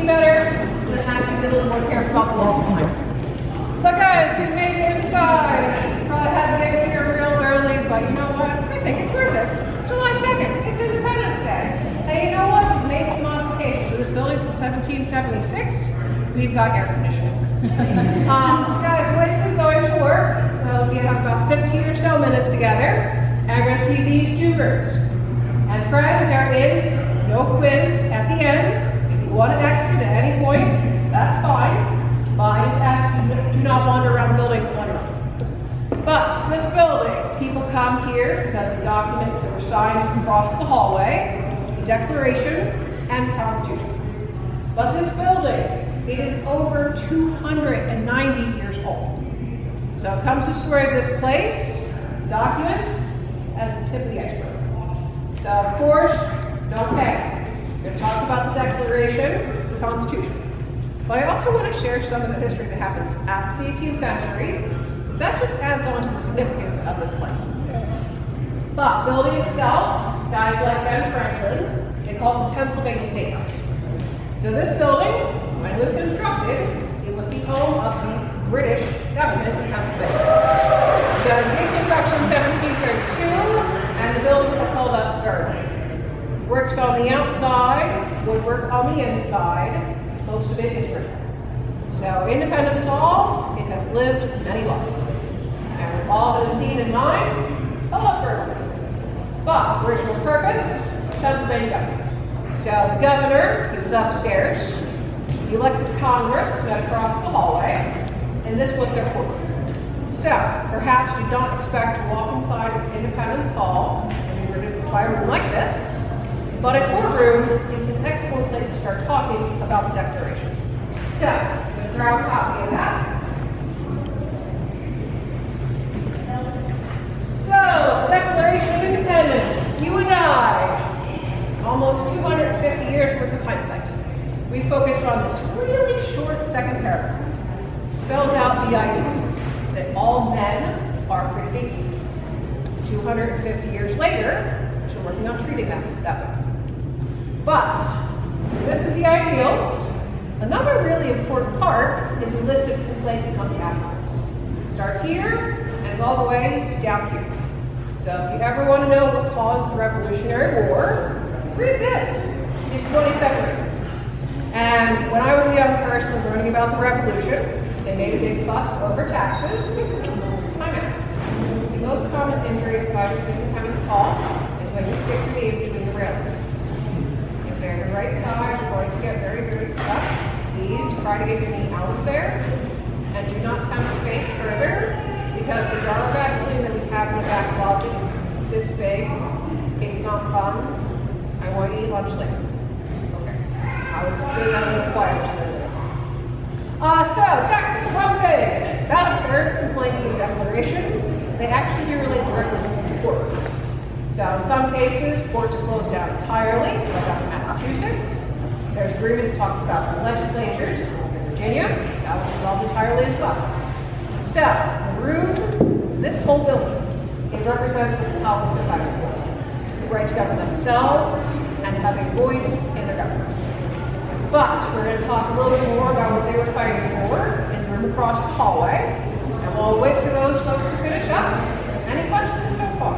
see better, then it has to be a little more careful about the walls behind. But guys, we've made it inside. Probably had to get here real early, but you know what? I think it's worth it. It's July 2nd. It's Independence Day. And you know what? We've made some modifications to this building since 1776. We've got air conditioning. So guys, the way this is going to work, well, we have about 15 or so minutes together. And I'm going to see these two groups. And friends, there is no quiz at the end. If you want to exit at any point, that's fine. But I just ask you, do not wander around the building alone. But this building, people come here because the documents that were signed across the hallway, the Declaration and the Constitution. But this building, it is over 290 years old. So it comes the story of this place, documents, as the tip of the iceberg. So of course, don't panic. We're going to talk about the Declaration, the Constitution. But I also want to share some of the history that happens after the 18th century, because that just adds on to the significance of this place. But building itself, guys like Ben Franklin, they called it the Pennsylvania State House. So this building, when it was constructed, it was the home of the British government in Pennsylvania. So it began construction in 1732, and the building has held up very well. Works on the outside, woodwork on the inside. Most of it is brick. So Independence Hall, it has lived many lives. And with all that is seen in mind, it's held up very well. But the original purpose, Pennsylvania government. So the governor, he was upstairs. The elected Congress met across the hallway, and this was their courtroom. So perhaps you don't expect to walk inside of Independence Hall and you're going to buy a room like this. But a courtroom is an excellent place to start talking about the Declaration. So, I'm going to throw a copy of that. So, Declaration of Independence, you and I, almost 250 years worth of hindsight. We focus on this really short second paragraph. It spells out the idea that all men are created equal. 250 years later, we're working on treating that way. But this is the ideals. Another really important part is a list of complaints that comes afterwards. Starts here and ends all the way down here. So if you ever want to know what caused the Revolutionary War, read this. It's 27 reasons. And when I was a young person learning about the Revolution, they made a big fuss over taxes. Time out. The most common injury inside of Independence Hall is when you stick your knee between the railings. If they're the right side, you're going to get very, very stuck. Please try to get your knee out of there. And do not tempt fate further, because the jar of Vaseline that we have in the back closet is this big. It's not fun. I want you to eat lunch later. Okay. I was doing that in the choir. So, taxes, one thing. About a third of complaints in the Declaration, they actually do relate directly to courts. So in some cases, courts are closed down entirely, like up in Massachusetts. There's agreements that talks about legislatures. In Virginia, that was resolved entirely as well. So the room, this whole building, it represents what the politics of fighting for. The right to govern themselves and to have a voice in their government. But we're going to talk a little bit more about what they were fighting for in the room across the hallway. And we'll wait for those folks to finish up. Any questions so far?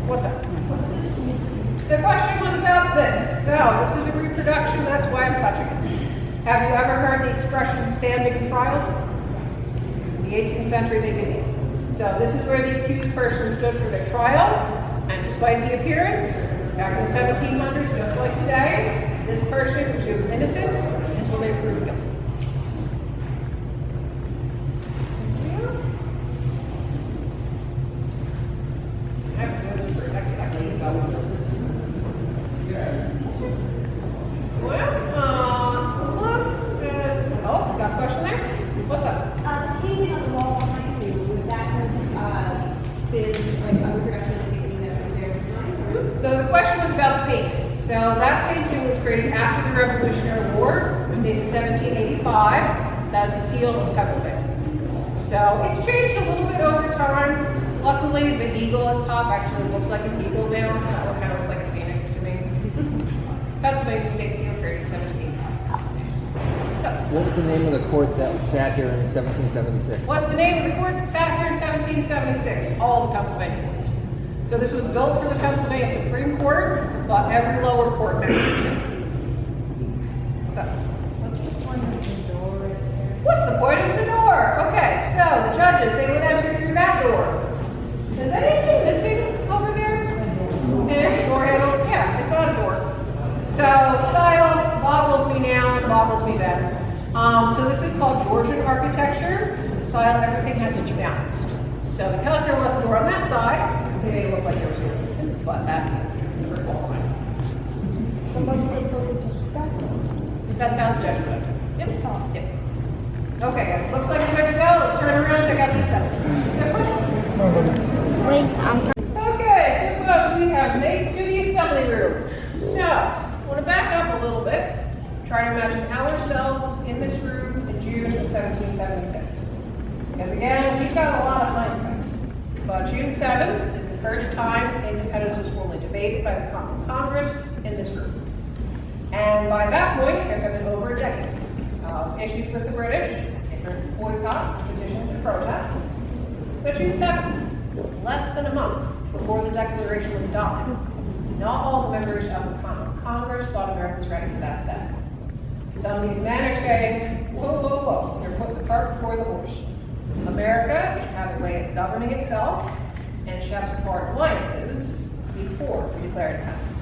What's that? The question was about this. So, this is a reproduction, that's why I'm touching it. Have you ever heard the expression standing trial? In the 18th century, they didn't. So, this is where the accused person stood for their trial, and despite the appearance, back in the 1700s, just like today, this person was presumed innocent until they proved guilty. So that painting was created after the Revolutionary War, dates of 1785. That is the seal of Pennsylvania. So it's changed a little bit over time. Luckily, the eagle at top actually looks like an eagle now. That one kind of looks like a phoenix to me. Pennsylvania state seal created in 1785. What's up? What was the name of the court that sat here in 1776? What's the name of the court that sat here in 1776? All the Pennsylvania courts. So this was built for the Pennsylvania Supreme Court, but every lower court mentioned it too. What's up? What's the point of the door? Okay, so the judges, they would enter through that door. Is anything missing over there? And door handle? Yeah, it's not a door. So style boggles me now and boggles me then. So this is called Georgian architecture. The style, everything had to be balanced. So because there was a door on that side, it made it look like there was a door. But that's a very ball line. That's how the judge would. Yep. Yep. Okay, guys, looks like we're good to go. Let's turn around and check out these seven. Okay, so folks, we have made it to the assembly room. So, I want to back up a little bit. Try to imagine ourselves in this room in June of 1776. Because again, we've got a lot of hindsight. But June 7th is the first time independence was formally debated by the Congress in this room. And by that point, there had been over a decade of issues with the British, different boycotts, petitions, and protests. But June 7th, less than a month before the Declaration was adopted, not all the members of the Congress thought America was ready for that step. Some of these men are saying, whoa, whoa, whoa, you're putting the cart before the horse. America should have a way of governing itself and should have some foreign alliances before we declare independence.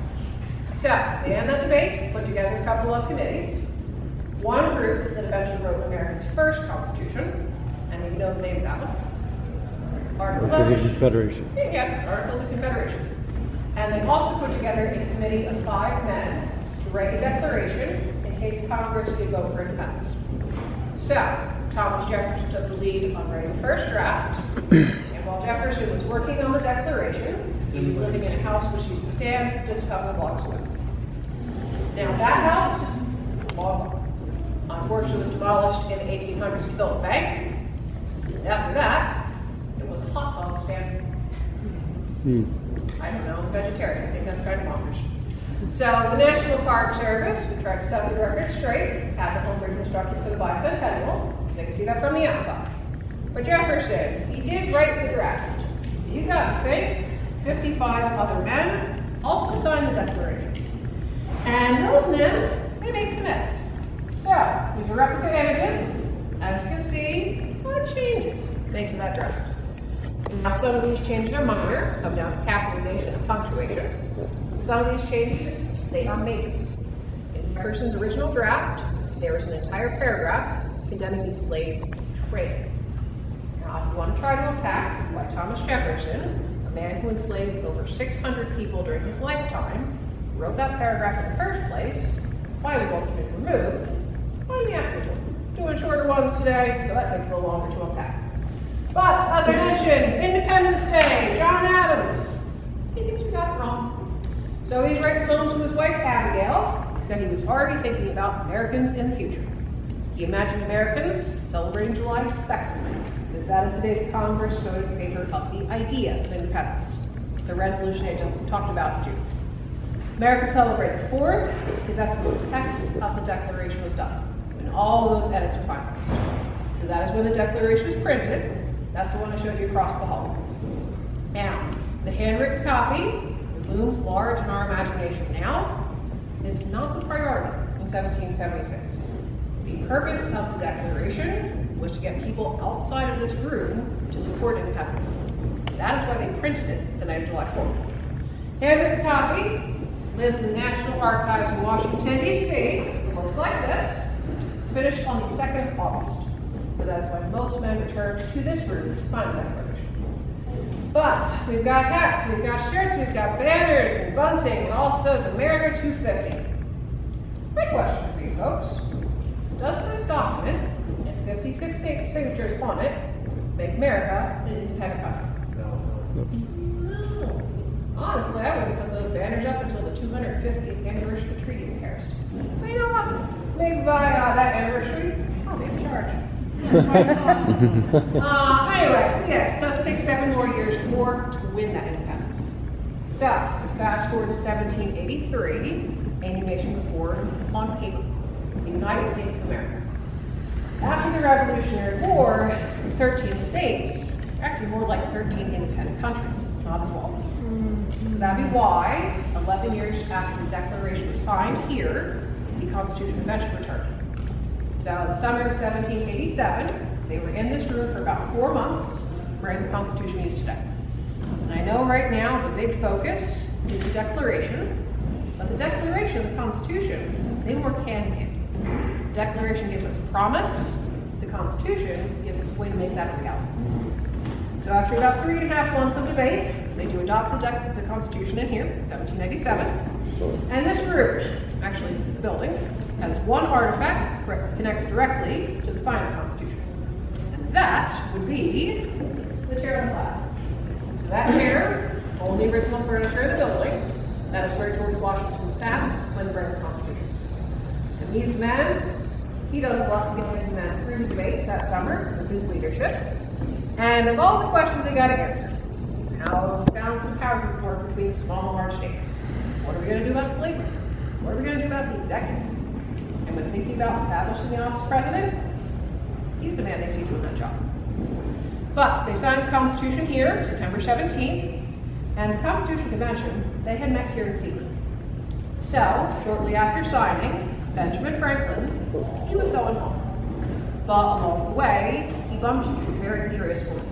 So, they end that debate, put together a couple of committees. One group that eventually wrote America's first constitution, and you know the name of that one. Articles of Confederation. Yeah, Articles of Confederation. And they also put together a committee of 5 men to write a declaration in case Congress did vote for independence. So, Thomas Jefferson took the lead on writing the first draft, and while Jefferson was working on the Declaration, he was living in a house which used to stand just a couple of blocks away. Now that house, unfortunately, was demolished in the 1800s to build a bank. And after that, it was a hot dog stand. I don't know, I'm vegetarian. I think that's kind of bonkers. So the National Park Service, we tried to set the record straight, had the home reconstructed for the bicentennial. So you can see that from the outside. But Jefferson, he did write the draft. You gotta think, 55 other men also signed the Declaration. And those men, they make some edits. So, these are replica images. As you can see, a lot of changes made to that draft. Now, some of these changes are minor, come down to capitalization and punctuation. Some of these changes, they are major. In Jefferson's original draft, there was an entire paragraph condemning the slave trade. Now, if you want to try to unpack why Thomas Jefferson, a man who enslaved over 600 people during his lifetime, wrote that paragraph in the first place, why it was ultimately removed, well, yeah, we're doing shorter ones today, so that takes a little longer to unpack. But, as I mentioned, Independence Day, John Adams, he thinks we got it wrong. So he's writing home to his wife, Abigail. He said he was already thinking about Americans in the future. He imagined Americans celebrating July 2nd, because that is the day that Congress voted in favor of the idea of independence, the resolution I talked about in June. Americans celebrate the 4th, because that's when the text of the Declaration was done, when all of those edits were finalized. So that is when the Declaration was printed. That's the one I showed you across the hall. Now, the handwritten copy looms large in our imagination now. It's not the priority in 1776. The purpose of the Declaration was to get people outside of this room to support independence. That is why they printed it the night of July 4th. Handwritten copy lives in the National Archives in Washington, D.C. It looks like this. Finished on the 2nd of August. So that's why most men returned to this room to sign the Declaration. But we've got hats, we've got shirts, we've got banners and bunting. It all says America 250. My question for you folks. Does this document, and 56 signatures on it, make America an independent country? No. Honestly, I wouldn't put those banners up until the 250th anniversary of the Treaty of Paris. But you know what? Maybe by that anniversary, I'll be in charge. Anyway, so yes, it does take 7 more years more to win that independence. So, fast forward to 1783, a new nation was born on paper, the United States of America. After the Revolutionary War, 13 states, actually more like 13 independent countries, not as well. So that'd be why, 11 years after the Declaration was signed here, the Constitution Convention returned. So in the summer of 1787, they were in this room for about 4 months, writing the Constitution we use today. And I know right now the big focus is the Declaration, but the Declaration and the Constitution, they work hand in hand. The Declaration gives us a promise, the Constitution gives us a way to make that a reality. So after about 3.5 months of debate, they do adopt the Constitution in here, 1787. And this room, actually the building, has one artifact that connects directly to the sign of the Constitution. And that would be the chair on the flag. So that chair, only original furniture in the building, that is where George Washington sat when he wrote the Constitution. And these men, he does a lot to get into that through the debate that summer with his leadership. And of all the questions they got to answer, how is balance of power going to work between small and large states? What are we going to do about slavery? What are we going to do about the executive? And when thinking about establishing the office of president, he's the man they see doing that job. But they signed the Constitution here, September 17th, and the Constitution Convention, they had met here in secret. So, shortly after signing, Benjamin Franklin, he was going home. But along the way, he bumped into a very curious woman.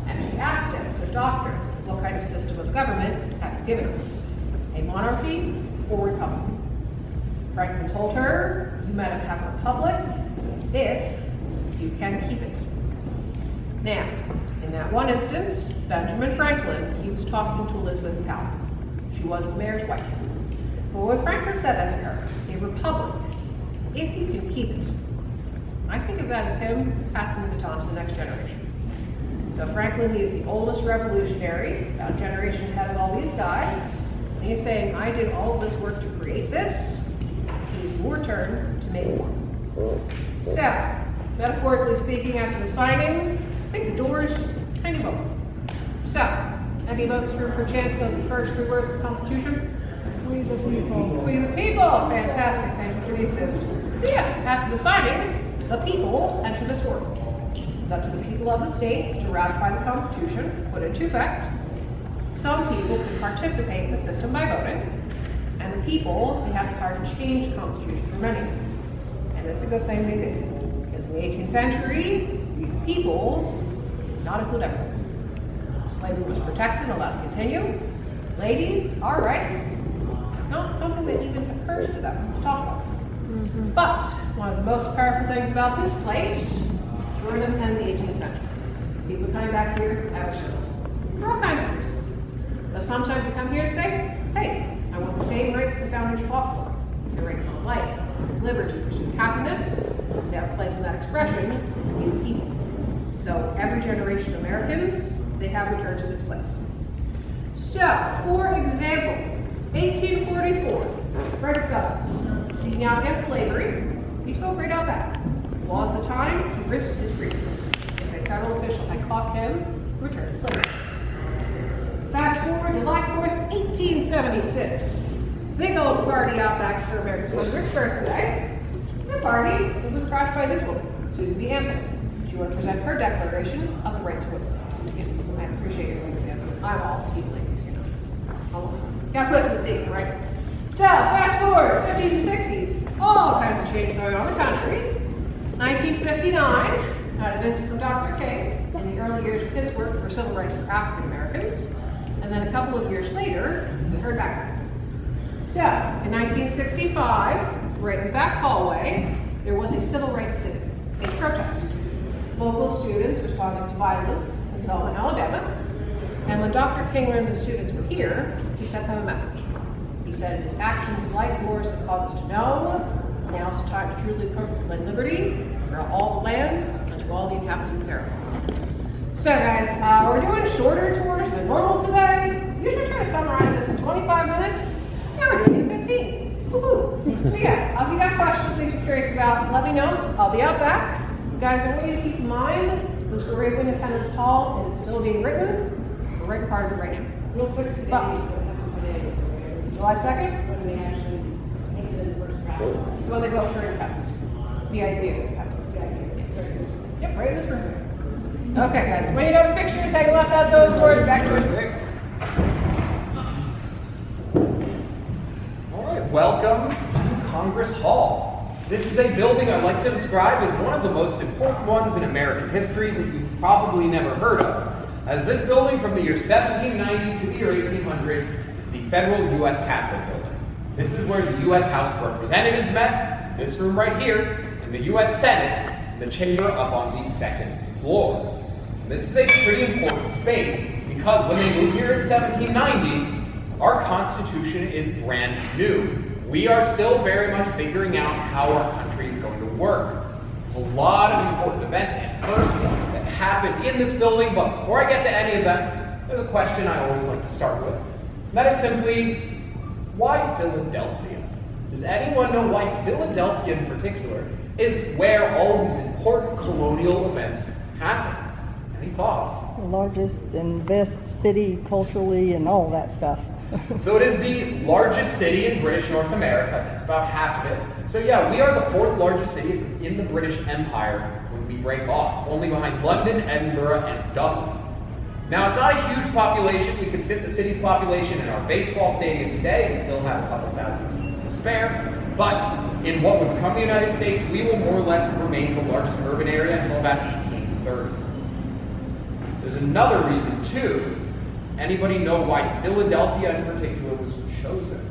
And she asked him, so doctor, what kind of system of government have you given us? A monarchy or republic? Franklin told her, you might have a republic if you can keep it. Now, in that one instance, Benjamin Franklin, he was talking to Elizabeth Powell. She was the mayor's wife. But when Franklin said that to her, a republic, if you can keep it, I think of that as him passing the baton to the next generation. So Franklin, he is the oldest revolutionary, about a generation ahead of all these guys. And he's saying, I did all of this work to create this. It is your turn to make more. So, metaphorically speaking, after the signing, I think the doors kind of open. So, any of us here perchance of the first 3 words of the Constitution? We the people. We the people. Fantastic. Thank you for the assist. So yes, after the signing, the people enter this world. It's up to the people of the states to ratify the Constitution, put it into effect. Some people can participate in the system by voting, and the people, they have the power to change the Constitution for many. And it's a good thing they did, because in the 18th century, we the people did not include everyone. Slavery was protected and allowed to continue. Ladies, our rights, not something that even occurs to them to talk about. But one of the most powerful things about this place, Jordan doesn't end in the 18th century. People come back here ever since, for all kinds of reasons. But sometimes they come here to say, hey, I want the same rights the founders fought for. Their rights to life, liberty, pursuit of happiness. They have a place in that expression in the people. So every generation of Americans, they have returned to this place. So, for example, 1844, Frederick Douglass, speaking out against slavery, he spoke right out back. Laws of the time, he risked his freedom. If a federal official had caught him, he returned to slavery. Fast forward, July 4th, 1876. Big old party out back for America's 100th birthday. The party was crashed by this woman, Susan B. Anthony. She wanted to present her Declaration of the Rights of Women. Yes, I appreciate your ladies' answer. I'm all team ladies, you know. Got put us in the secret, right? So, fast forward, 50s and 60s. All kinds of change going on in the country. 1959, had a visit from Dr. King in the early years of his work for civil rights for African Americans. And then a couple of years later, we heard back. So, in 1965, right in the back hallway, there was a civil rights sit-in, a protest. Local students responding to violence in Selma, Alabama. And when Dr. King learned the students were here, he sent them a message. He said, it is actions like yours that cause us to know. Now is the time to truly proclaim liberty for all the land and to all the inhabitants thereof. So guys, we're doing shorter tours than normal today. Usually try to summarize this in 25 minutes. Now we're doing it in 15. Woohoo! So yeah, if you got questions that you're curious about, let me know. I'll be out back. You guys, I want you to keep in mind the story of Independence Hall is still being written. We're writing part of it right now. Real quick, today, July 2nd? when they actually make it in the first round. It's when they vote for independence. The idea of independence. Yeah, Yep, right in this room. Okay, guys, when you're done with pictures, how you left out those doors, back to it. All right, welcome to Congress Hall. This is a building I like to describe as one of the most important ones in American history that you've probably never heard of, as this building from the year 1790 to the year 1800 is the Federal U.S. Capitol Building. This is where the U.S. House of Representatives met, this room right here, and the U.S. Senate, in the chamber up on the second floor. And this is a pretty important space because when they moved here in 1790, our Constitution is brand new. We are still very much figuring out how our country is going to work. There's a lot of important events and firsts that happen in this building, but before I get to any of them, there's a question I always like to start with. And that is simply, why Philadelphia? Does anyone know why Philadelphia in particular is where all of these important colonial events happen? Any thoughts? The largest and best city culturally and all that stuff. So it is the largest city in British North America. That's about half of it. So yeah, we are the fourth largest city in the British Empire when we break off, only behind London, Edinburgh, and Dublin. Now, it's not a huge population. We could fit the city's population in our baseball stadium today and still have a couple thousand seats to spare. But in what would become the United States, we will more or less remain the largest urban area until about 1830. There's another reason, too. Anybody know why Philadelphia in particular was chosen?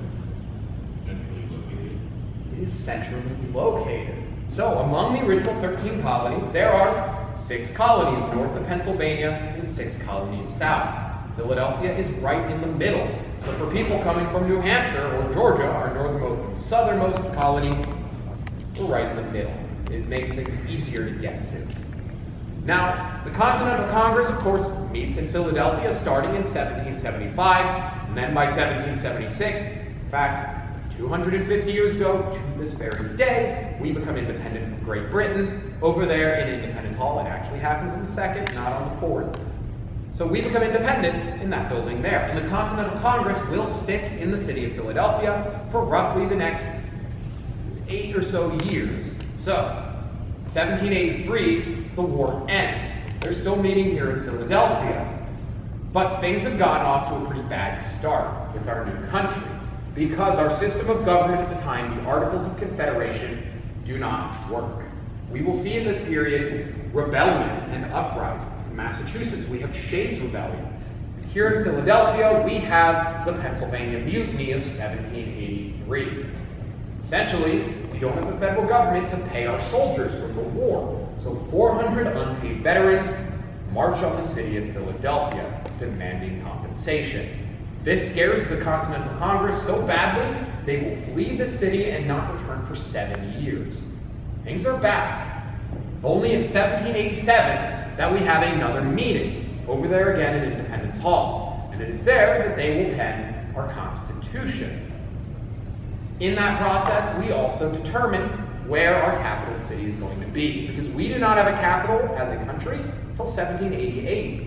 It is centrally located. So, among the original 13 colonies, there are 6 colonies north of Pennsylvania and 6 colonies south. Philadelphia is right in the middle. So for people coming from New Hampshire or Georgia, our northernmost and southernmost colony, we're right in the middle. It makes things easier to get to. Now, the Continental Congress, of course, meets in Philadelphia starting in 1775, and then by 1776, in fact, 250 years ago to this very day, we become independent from Great Britain. Over there in Independence Hall, it actually happens on the 2nd, not on the 4th. So we become independent in that building there. And the Continental Congress will stick in the city of Philadelphia for roughly the next 8 or so years. So, 1783, the war ends. They're still meeting here in Philadelphia. But things have gotten off to a pretty bad start with our new country because our system of government at the time, the Articles of Confederation, do not work. We will see in this period rebellion and uprising. In Massachusetts, we have Shays' Rebellion. Here in Philadelphia, we have the Pennsylvania Mutiny of 1783. Essentially, we don't have the federal government to pay our soldiers from the war. So 400 unpaid veterans march on the city of Philadelphia, demanding compensation. This scares the Continental Congress so badly, they will flee the city and not return for 7 years. Things are bad. It's only in 1787 that we have another meeting, over there again in Independence Hall. And it is there that they will pen our Constitution. In that process, we also determine where our capital city is going to be, because we do not have a capital as a country until 1788.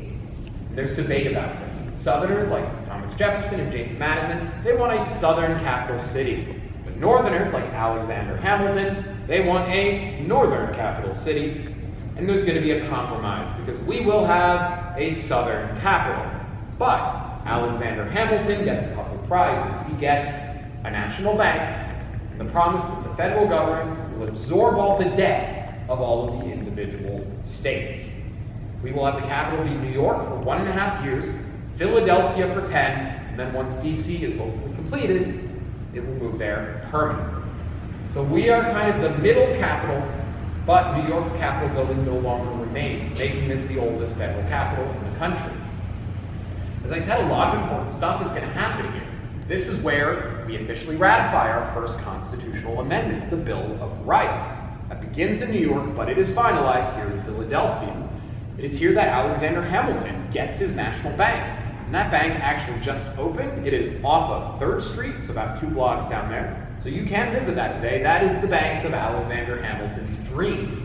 And there's debate about this. Southerners like Thomas Jefferson and James Madison, they want a southern capital city. But Northerners like Alexander Hamilton, they want a northern capital city. And there's going to be a compromise, because we will have a southern capital. But Alexander Hamilton gets a couple prizes. He gets a national bank and the promise that the federal government will absorb all the debt of all of the individual states. We will have the capital be New York for 1.5 years, Philadelphia for 10, and then once DC is hopefully completed, it will move there permanently. So we are kind of the middle capital, but New York's Capitol building no longer remains, making this the oldest federal capital in the country. As I said, a lot of important stuff is going to happen here. This is where we officially ratify our first constitutional amendments, the Bill of Rights. That begins in New York, but it is finalized here in Philadelphia. It is here that Alexander Hamilton gets his national bank. And that bank actually just opened. It is off of 3rd Street, it's about 2 blocks down there. So you can visit that today. That is the bank of Alexander Hamilton's dreams.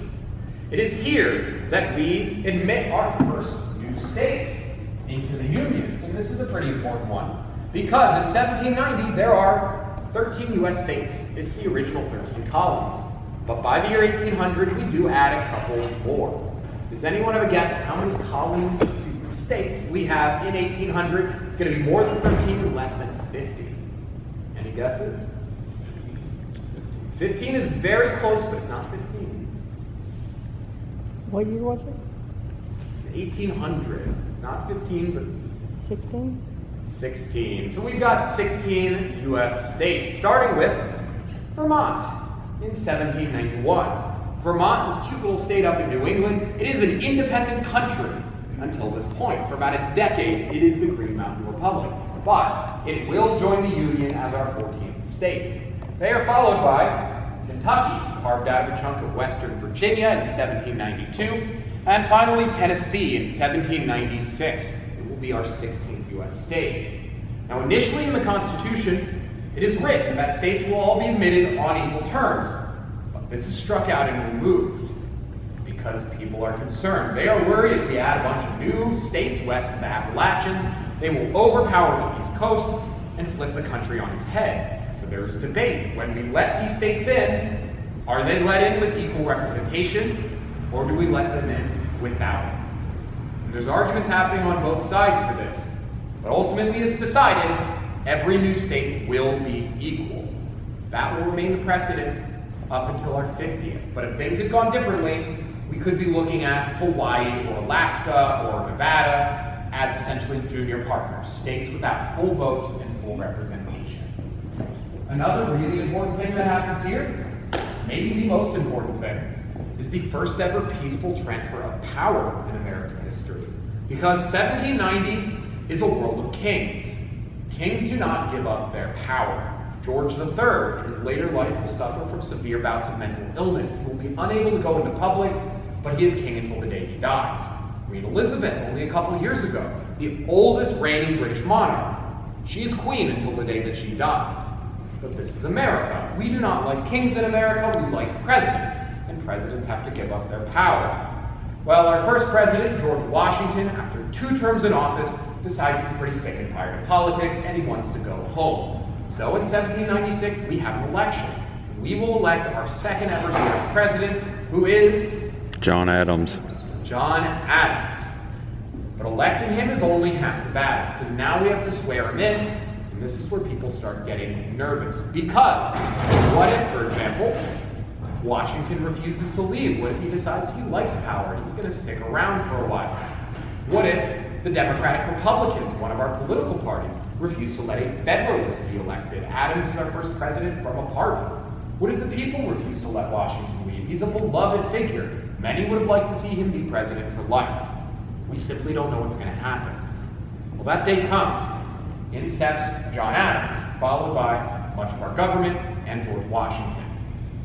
It is here that we admit our first new states into the Union. And this is a pretty important one, because in 1790 there are 13 U.S. states. It's the original 13 colonies. But by the year 1800, we do add a couple more. Does anyone have a guess how many colonies, states we have in 1800? It's going to be more than 13 and less than 50. Any guesses? 15 is very close, but it's not 15. What year was it? 1800. It's not 15, but 16? 16. So we've got 16 U.S. states, starting with Vermont in 1791. Vermont, this cute little state up in New England, it is an independent country until this point. For about a decade, it is the Green Mountain Republic. But it will join the Union as our 14th state. They are followed by Kentucky, carved out of a chunk of Western Virginia in 1792. And finally, Tennessee in 1796. It will be our 16th U.S. state. Now, initially in the Constitution, it is written that states will all be admitted on equal terms. But this is struck out and removed because people are concerned. They are worried if we add a bunch of new states west of the Appalachians, they will overpower the East Coast and flip the country on its head. So there is debate. When we let these states in, are they let in with equal representation, or do we let them in without it? And there's arguments happening on both sides for this. But ultimately it's decided every new state will be equal. That will remain the precedent up until our 50th. But if things had gone differently, we could be looking at Hawaii or Alaska or Nevada as essentially junior partners, states without full votes and full representation. Another really important thing that happens here, maybe the most important thing, is the first ever peaceful transfer of power in American history. Because 1790 is a world of kings. Kings do not give up their power. George III, in his later life, will suffer from severe bouts of mental illness. He will be unable to go into public, but he is king until the day he dies. Queen Elizabeth, only a couple of years ago, the oldest reigning British monarch. She is queen until the day that she dies. But this is America. We do not like kings in America, we like presidents. And presidents have to give up their power. Well, our first president, George Washington, after 2 terms in office, decides he's pretty sick and tired of politics and he wants to go home. So in 1796, we have an election. We will elect our second ever U.S. president, who is John Adams. John Adams. But electing him is only half the battle, because now we have to swear him in, and this is where people start getting nervous. Because what if, for example, Washington refuses to leave? What if he decides he likes power and he's going to stick around for a while? What if the Democratic Republicans, one of our political parties, refuse to let a Federalist be elected? Adams is our first president from a party. What if the people refuse to let Washington leave? He's a beloved figure. Many would have liked to see him be president for life. We simply don't know what's going to happen. Well, that day comes. In steps John Adams, followed by much of our government and George Washington.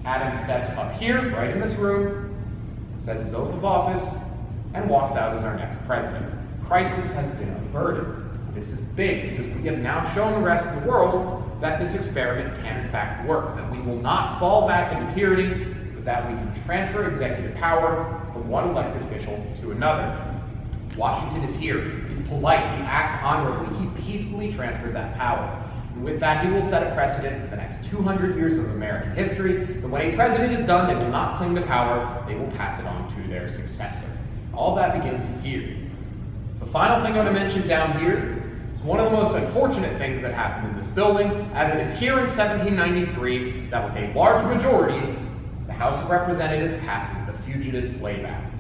Adams steps up here, right in this room, says his oath of office, and walks out as our next president. Crisis has been averted. This is big because we have now shown the rest of the world that this experiment can in fact work, that we will not fall back into tyranny, but that we can transfer executive power from one elected official to another. Washington is here. He's polite. He acts honorably. He peacefully transferred that power. And with that, he will set a precedent for the next 200 years of American history, that when a president is done, they will not cling to power, they will pass it on to their successor. All that begins here. The final thing I want to mention down here is one of the most unfortunate things that happened in this building, as it is here in 1793 that with a large majority, the House of Representatives passes the Fugitive Slave Act.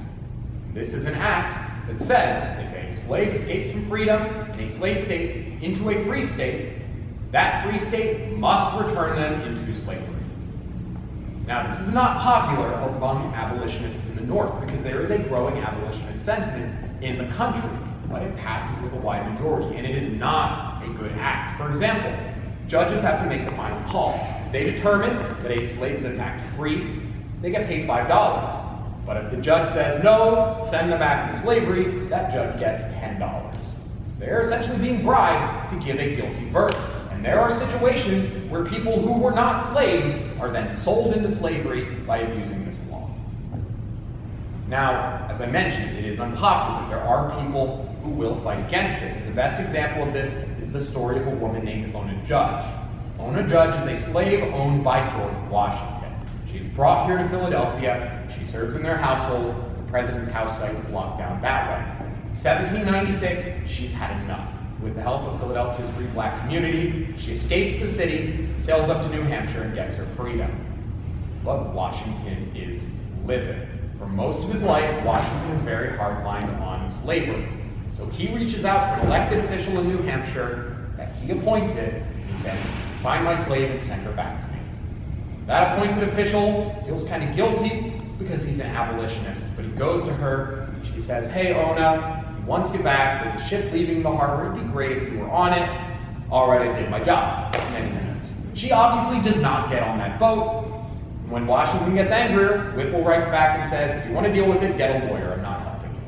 This is an act that says if a slave escapes from freedom in a slave state into a free state, that free state must return them into slavery. Now, this is not popular among abolitionists in the North because there is a growing abolitionist sentiment in the country, but it passes with a wide majority, and it is not a good act. For example, judges have to make the final call. If they determine that a slave is in fact free, they get paid $5. But if the judge says, no, send them back into slavery, that judge gets $10. So they're essentially being bribed to give a guilty verdict. And there are situations where people who were not slaves are then sold into slavery by abusing this law. Now, as I mentioned, it is unpopular. There are people who will fight against it. And the best example of this is the story of a woman named Ona Judge. Ona Judge is a slave owned by George Washington. She She's brought here to Philadelphia. She serves in their household, the president's house site blocked down that way. 1796, she's had enough. With the help of Philadelphia's free black community, she escapes the city, sails up to New Hampshire, and gets her freedom. But Washington is livid. For most of his life, Washington is very hardline on slavery. So he reaches out to an elected official in New Hampshire that he appointed. He said, "Find my slave and send her back to me." That appointed official feels kind of guilty because he's an abolitionist, but he goes to her. She says, "Hey, Ona, he wants you back. There's a ship leaving the harbor. It'd be great if you were on it." "All right, I did my job." Many minutes. She obviously does not get on that boat. When Washington gets angrier, Whipple writes back and says, "If you want to deal with it, get a lawyer. I'm not helping you."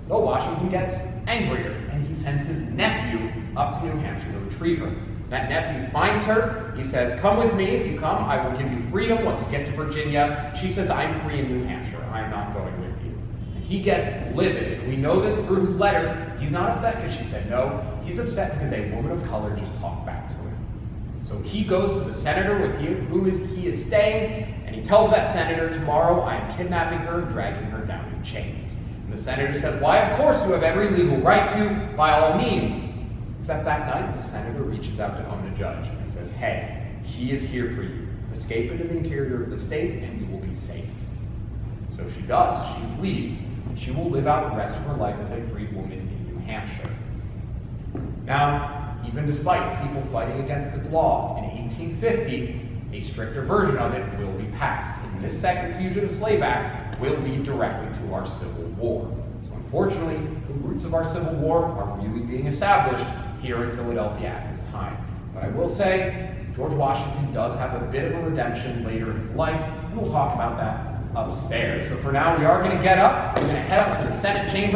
So Washington gets angrier, and he sends his nephew up to New Hampshire to retrieve her. That nephew finds her. He says, "Come with me. If you come, I will give you freedom once you get to Virginia." She says, "I'm free in New Hampshire. I'm not going with you." And he gets livid. We know this through his letters. He's not upset because she said no. He's upset because a woman of color just talked back to him. So he goes to the senator with who he is staying, and he tells that senator, "Tomorrow I am kidnapping her and dragging her down in chains." And the senator says, "Why, of course you have every legal right to, by all means." Except that night, the senator reaches out to Ona Judge and says, "Hey, he is here for you. Escape into the interior of the state and you will be safe." So she does. She flees. She will live out the rest of her life as a free woman in New Hampshire. Now, even despite people fighting against this law, in 1850, a stricter version of it will be passed. And this Second Fugitive Slave Act will lead directly to our Civil War. So unfortunately, the roots of our Civil War are really being established here in Philadelphia at this time. But I will say, George Washington does have a bit of a redemption later in his life, and we'll talk about that upstairs. So for now, we are going to get up. We're going to head up to the Senate chamber.